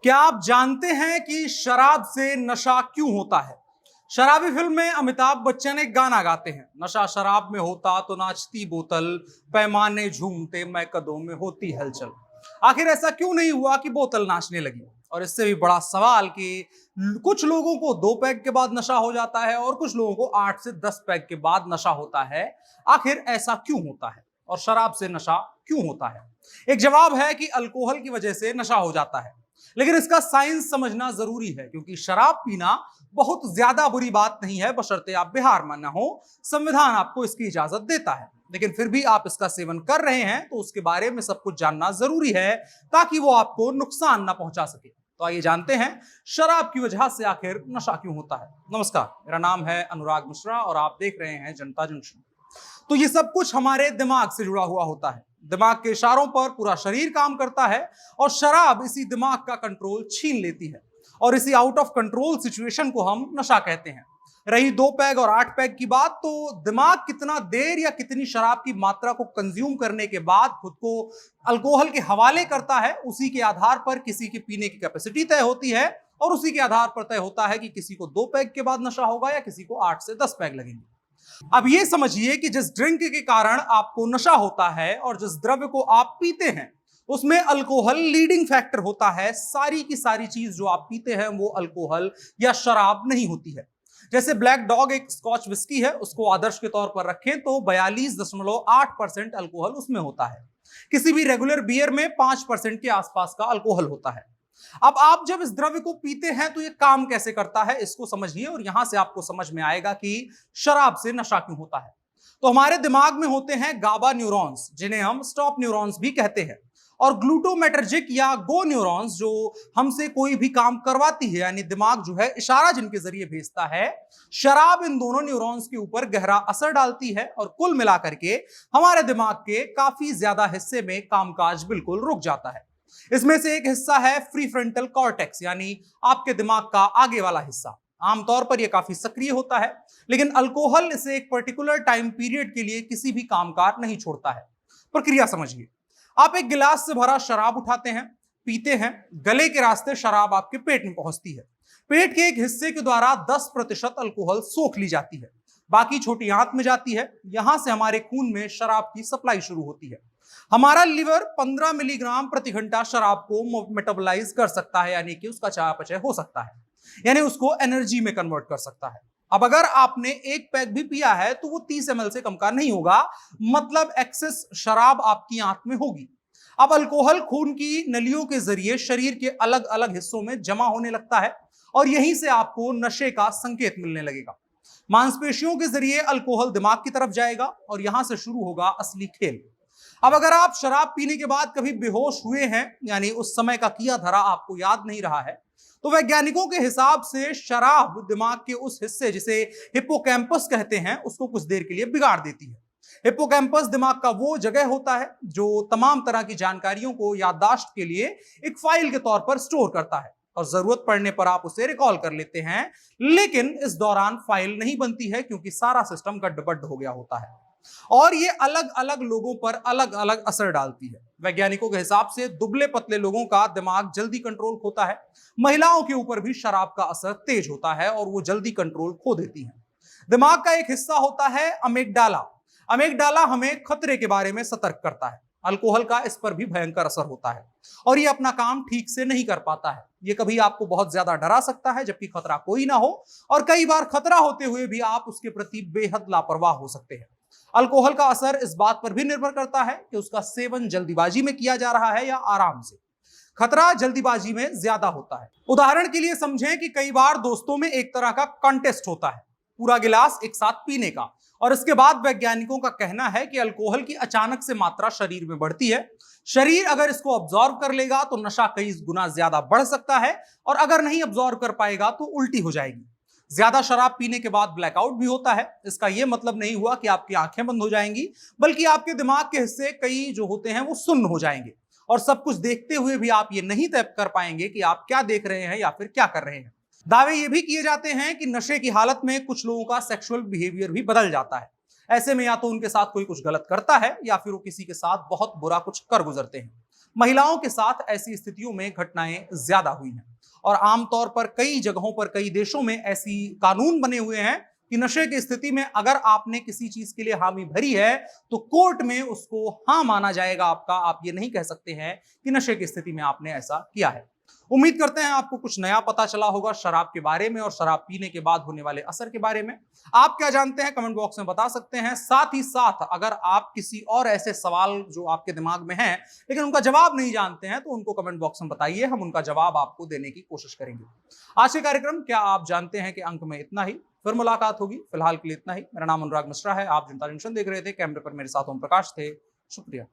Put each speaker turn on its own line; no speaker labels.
क्या आप जानते हैं कि शराब से नशा क्यों होता है? शराबी फिल्म में अमिताभ बच्चन एक गाना गाते हैं, नशा शराब में होता तो नाचती बोतल, पैमाने झूमते मैं कदों में होती हलचल। आखिर ऐसा क्यों नहीं हुआ कि बोतल नाचने लगी? और इससे भी बड़ा सवाल कि कुछ लोगों को 2 पैग के बाद नशा हो जाता है और कुछ लोगों को 8 से 10 पैग के बाद नशा होता है। आखिर ऐसा क्यों होता है और शराब से नशा क्यों होता है? एक जवाब है कि अल्कोहल की वजह से नशा हो जाता है, लेकिन इसका साइंस समझना जरूरी है क्योंकि शराब पीना बहुत ज्यादा बुरी बात नहीं है, बशर्ते आप बिहार में न हो। संविधान आपको इसकी इजाजत देता है, लेकिन फिर भी आप इसका सेवन कर रहे हैं तो उसके बारे में सब कुछ जानना जरूरी है ताकि वो आपको नुकसान ना पहुंचा सके। तो आइए जानते हैं शराब की वजह से आखिर नशा क्यों होता है। नमस्कार, मेरा नाम है अनुराग मिश्रा और आप देख रहे हैं जनता जंक्शन। तो ये सब कुछ हमारे दिमाग से जुड़ा हुआ होता है। दिमाग के इशारों पर पूरा शरीर काम करता है और शराब इसी दिमाग का कंट्रोल छीन लेती है और इसी आउट ऑफ कंट्रोल सिचुएशन को हम नशा कहते हैं। रही 2 पैग और 8 पैग की बात, तो दिमाग कितना देर या कितनी शराब की मात्रा को कंज्यूम करने के बाद खुद को अल्कोहल के हवाले करता है, उसी के आधार पर किसी की पीने की कैपेसिटी तय होती है और उसी के आधार पर तय होता है कि किसी को 2 पैग के बाद नशा होगा या किसी को 8 से 10 पैग लगेंगे। अब ये समझिए कि जिस ड्रिंक के कारण आपको नशा होता है और जिस द्रव्य को आप पीते हैं उसमें अल्कोहल लीडिंग फैक्टर होता है। सारी की सारी चीज जो आप पीते हैं वो अल्कोहल या शराब नहीं होती है। जैसे ब्लैक डॉग एक स्कॉच विस्की है, उसको आदर्श के तौर पर रखें तो 42.8% अल्कोहल उसमें होता है। किसी भी रेगुलर बियर में 5% के आसपास का अल्कोहल होता है। अब आप जब इस द्रव्य को पीते हैं तो ये काम कैसे करता है इसको समझिए और यहां से आपको समझ में आएगा कि शराब से नशा क्यों होता है। तो हमारे दिमाग में होते हैं गाबा न्यूरॉन्स, जिन्हें हम स्टॉप न्यूरॉन्स भी कहते हैं, और ग्लूटामेटर्जिक या गो न्यूरॉन्स जो हमसे कोई भी काम करवाती है, यानी दिमाग जो है इशारा जिनके जरिए भेजता है। शराब इन दोनों न्यूरॉन्स के ऊपर गहरा असर डालती है और कुल मिलाकर के हमारे दिमाग के काफी ज्यादा हिस्से में कामकाज बिल्कुल रुक जाता है। इसमें से एक हिस्सा है प्री फ्रंटल कॉर्टेक्स, यानी आपके दिमाग का आगे वाला हिस्सा। आमतौर पर यह काफी सक्रिय होता है, लेकिन अल्कोहल इसे एक पर्टिकुलर टाइम पीरियड के लिए किसी भी कामकाज नहीं छोड़ता है। प्रक्रिया समझिए, आप एक गिलास से भरा शराब उठाते हैं, पीते हैं, गले के रास्ते शराब आपके पेट में पहुंचती है। पेट के एक हिस्से के द्वारा 10% अल्कोहल सोख ली जाती है, बाकी छोटी आंत में जाती है। यहां से हमारे खून में शराब की सप्लाई शुरू होती है। हमारा लिवर 15 मिलीग्राम प्रति घंटा शराब को मेटाबोलाइज कर सकता है, यानी कि उसका चयापचय हो सकता है, यानी उसको एनर्जी में कन्वर्ट कर सकता है। अब अगर आपने 1 पैग भी पिया है तो वो 30 ml से कम का नहीं होगा, मतलब एक्सेस शराब आपकी आंत में होगी। अब अल्कोहल खून की नलियों के जरिए शरीर के अलग अलग हिस्सों में जमा होने लगता है और यहीं से आपको नशे का संकेत मिलने लगेगा। मांसपेशियों के जरिए अल्कोहल दिमाग की तरफ जाएगा और यहां से शुरू होगा असली खेल। अब अगर आप शराब पीने के बाद कभी बेहोश हुए हैं, यानी उस समय का किया धरा आपको याद नहीं रहा है, तो वैज्ञानिकों के हिसाब से शराब दिमाग के उस हिस्से जिसे हिप्पोकैम्पस कहते हैं उसको कुछ देर के लिए बिगाड़ देती है। हिप्पोकैम्पस दिमाग का वो जगह होता है जो तमाम तरह की जानकारियों को याददाश्त के लिए एक फाइल के तौर पर स्टोर करता है और जरूरत पड़ने पर आप उसे रिकॉल कर लेते हैं, लेकिन इस दौरान फाइल नहीं बनती है क्योंकि सारा सिस्टम गड्ढ हो गया होता है और ये अलग अलग लोगों पर अलग अलग असर डालती है। वैज्ञानिकों के हिसाब से दुबले पतले लोगों का दिमाग जल्दी कंट्रोल खोता है। महिलाओं के ऊपर भी शराब का असर तेज होता है और वो जल्दी कंट्रोल खो देती हैं। दिमाग का एक हिस्सा होता है अमेगडाला। अमेगडाला हमें खतरे के बारे में सतर्क करता है। अल्कोहल का इस पर भी भयंकर असर होता है और ये अपना काम ठीक से नहीं कर पाता है। ये कभी आपको बहुत ज्यादा डरा सकता है जबकि खतरा कोई ना हो, और कई बार खतरा होते हुए भी आप उसके प्रति बेहद लापरवाह हो सकते हैं। अल्कोहल का असर इस बात पर भी निर्भर करता है कि उसका सेवन जल्दीबाजी में किया जा रहा है या आराम से। खतरा जल्दीबाजी में ज्यादा होता है। उदाहरण के लिए समझें कि कई बार दोस्तों में एक तरह का कॉन्टेस्ट होता है, पूरा गिलास एक साथ पीने का, और इसके बाद वैज्ञानिकों का कहना है कि अल्कोहल की अचानक से मात्रा शरीर में बढ़ती है। शरीर अगर इसको अब्सॉर्ब कर लेगा तो नशा कई गुना ज्यादा बढ़ सकता है, और अगर नहीं अब्सॉर्ब कर पाएगा तो उल्टी हो जाएगी। ज्यादा शराब पीने के बाद ब्लैकआउट भी होता है। इसका यह मतलब नहीं हुआ कि आपकी आंखें बंद हो जाएंगी, बल्कि आपके दिमाग के हिस्से कई जो होते हैं वो सुन्न हो जाएंगे और सब कुछ देखते हुए भी आप ये नहीं तय कर पाएंगे कि आप क्या देख रहे हैं या फिर क्या कर रहे हैं। दावे ये भी किए जाते हैं कि नशे की हालत में कुछ लोगों का सेक्सुअल बिहेवियर भी बदल जाता है। ऐसे में या तो उनके साथ कोई कुछ गलत करता है या फिर वो किसी के साथ बहुत बुरा कुछ कर गुजरते हैं। महिलाओं के साथ ऐसी स्थितियों में घटनाएं ज्यादा हुई हैं और आमतौर पर कई जगहों पर, कई देशों में ऐसी कानून बने हुए हैं कि नशे की स्थिति में अगर आपने किसी चीज के लिए हामी भरी है तो कोर्ट में उसको हां माना जाएगा आपका। आप ये नहीं कह सकते हैं कि नशे की स्थिति में आपने ऐसा किया है। उम्मीद करते हैं आपको कुछ नया पता चला होगा शराब के बारे में और शराब पीने के बाद होने वाले असर के बारे में। आप क्या जानते हैं कमेंट बॉक्स में बता सकते हैं। साथ ही साथ अगर आप किसी और ऐसे सवाल जो आपके दिमाग में हैं लेकिन उनका जवाब नहीं जानते हैं तो उनको कमेंट बॉक्स में बताइए, हम उनका जवाब आपको देने की कोशिश करेंगे। आज के कार्यक्रम क्या आप जानते हैं कि अंक में इतना ही, फिर मुलाकात होगी। फिलहाल के लिए इतना ही। मेरा नाम अनुराग मिश्रा है, आप जनता जंक्शन देख रहे थे। कैमरे पर मेरे साथ ओम प्रकाश थे। शुक्रिया।